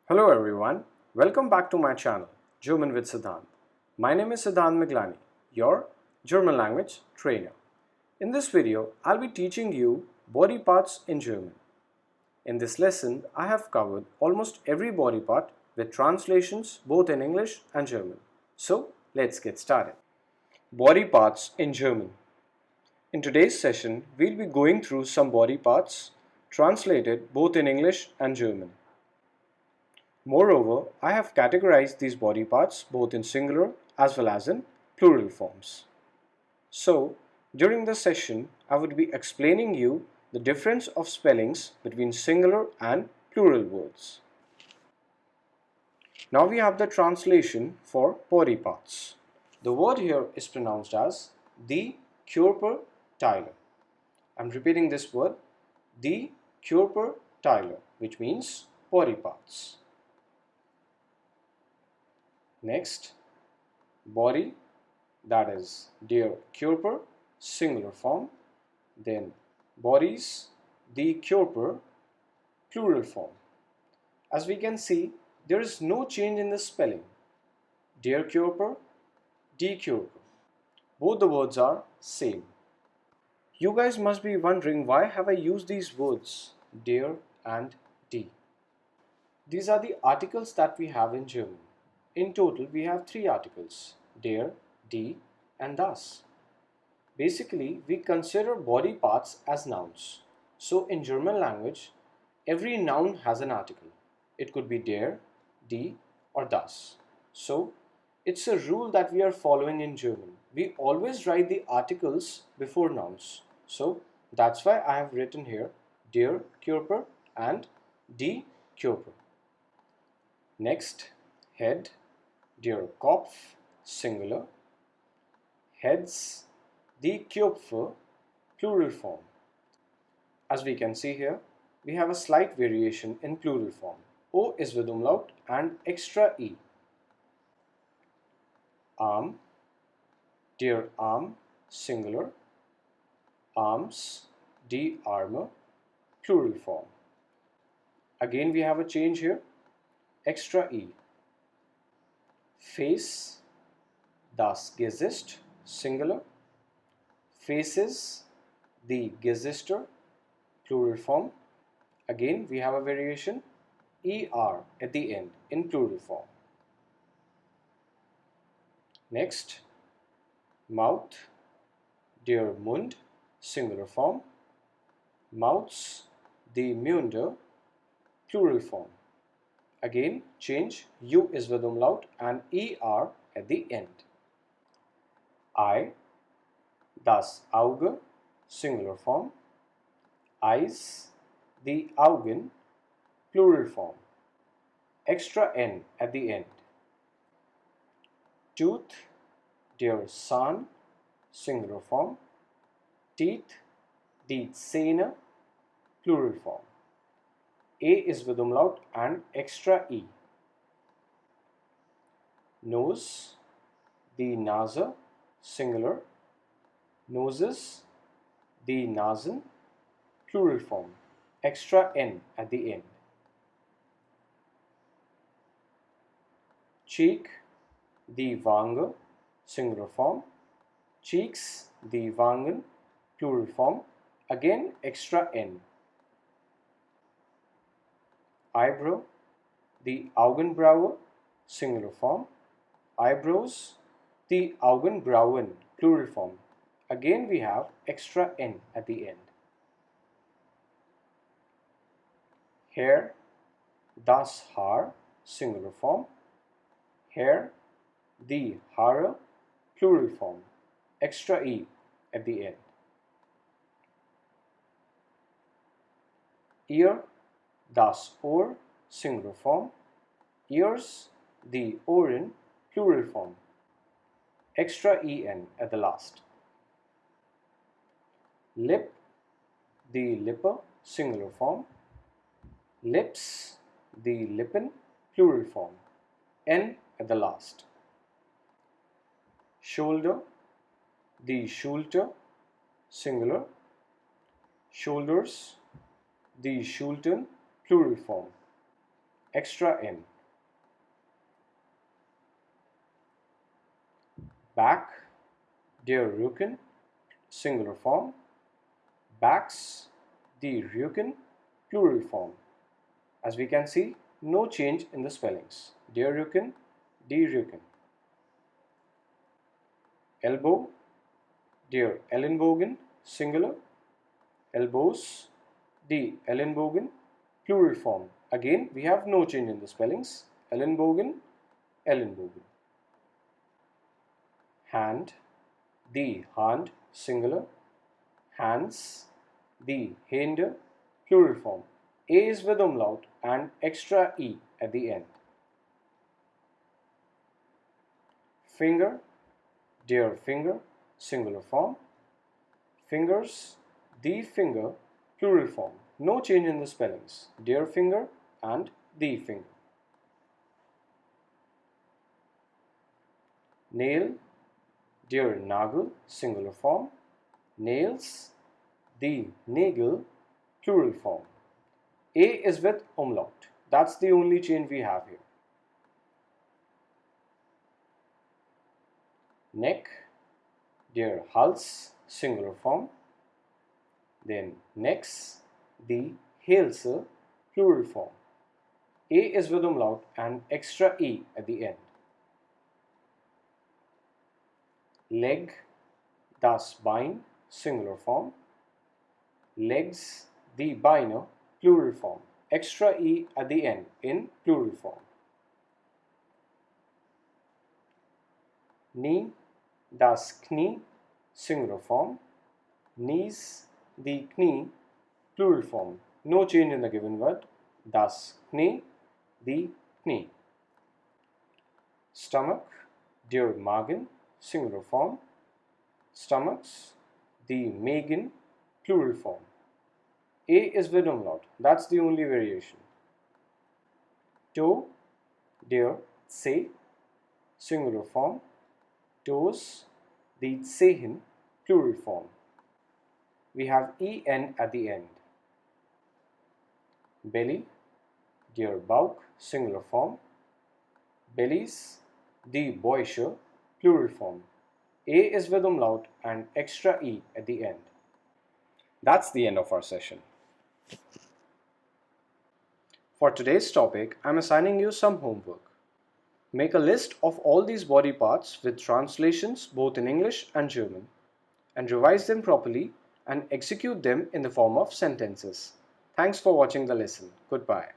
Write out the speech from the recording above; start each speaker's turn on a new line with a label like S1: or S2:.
S1: Hello everyone, welcome back to my channel, German with Siddhant. My name is Siddhant Miglani, your German language trainer. In this video, I'll be teaching you body parts in German. In this lesson, I have covered almost every body part with translations both in English and German. So, let's get started. Body parts in German. In today's session, we'll be going through some body parts translated both in English and German. Moreover, I have categorized these body parts both in singular as well as in plural forms. So, during this session, I would be explaining you the difference of spellings between singular and plural words. Now we have the translation for body parts. The word here is pronounced as the Körper Teile. I'm repeating this word, the Körper Teile, which means body parts. Next, body, that is der Körper, singular form. Then bodies, die Körper, plural form. As we can see, there is no change in the spelling. Der Körper, die Körper. Both the words are same. You guys must be wondering why have I used these words, der and die. These are the articles that we have in German. In total, we have 3 articles, der, die and das. Basically, we consider body parts as nouns. So in German language, every noun has an article. It could be der, die or das. So it's a rule that we are following in German. We always write the articles before nouns. So that's why I have written here der Körper and die Körper. Next, head, der Kopf, singular. Heads, die Köpfe, plural form. As we can see here, we have a slight variation in plural form. O is with umlaut and extra E. Arm, der Arm, singular. Arms, die Arme, plural form. Again we have a change here, extra E. Face, das Gesicht, singular. Faces, the Gesichter, plural form. Again we have a variation, ER at the end in plural form. Next, mouth, der Mund, singular form. Mouths, die Munde, plural form. Again, change, U is with umlaut and ER at the end. Eye, das Auge, singular form. Eyes, the Augen, plural form. Extra N at the end. Tooth, der Zahn, singular form. Teeth, die Zähne, plural form. A is with umlaut and extra E. Nose, die Nase, singular. Noses, die Nasen, plural form. Extra N at the end. Cheek, die Wange, singular form. Cheeks, die Wangen, plural form. Again, extra N. Eyebrow, the Augenbraue, singular form. Eyebrows, the Augenbrauen, plural form. Again we have extra N at the end. Hair, das Haar, singular form. Hair, die Haare, plural form. Extra E at the end. Ear, das Ohr, singular form. Ears, die Ohren, plural form. Extra EN at the last. Lip, die Lippe, singular form. Lips, die Lippen, plural form. N at the last. Shoulder, die Schulter, singular. Shoulders, die Schultern, plural form. extra N. Back, der Rücken, singular form. Backs, die Rücken, plural form. As we can see, no change in the spellings. Der Rücken, die Rücken. Elbow, der Ellenbogen, singular. Elbows, die Ellenbogen, plural form. Again, we have no change in the spellings. Ellenbogen, Ellenbogen. Hand, die Hand, singular. Hands, die Hände, plural form. A is with umlaut and extra E at the end. Finger, der Finger, singular form. Fingers, die Finger, plural form. No change in the spellings. Der Finger and die Finger. Nail, der Nagel, singular form. Nails, die Nagel, plural form. A is with umlaut. That's the only change we have here. Neck, der Hals, singular form. Then necks, die Hälse, plural form. A is with umlaut and extra E at the end. Leg, das Bein, singular form. Legs, die Beine, plural form. Extra E at the end in plural form. Knee, das Knie, singular form. Knees, die Knie, plural form. No change in the given word. Das Knie, die Knie. Stomach, der Magen, singular form. Stomachs, die Magen, plural form. A is with umlaut. That's the only variation. Toe, der Zeh, singular form. Toes, die Zehen, plural form. We have en at the end. Belly, der Bauch, singular form. Bellies, die Bäuche, plural form. A is with umlaut and extra E at the end. That's the end of our session. For today's topic, I'm assigning you some homework. Make a list of all these body parts with translations both in English and German, and revise them properly and execute them in the form of sentences. Thanks for watching the lesson. Goodbye.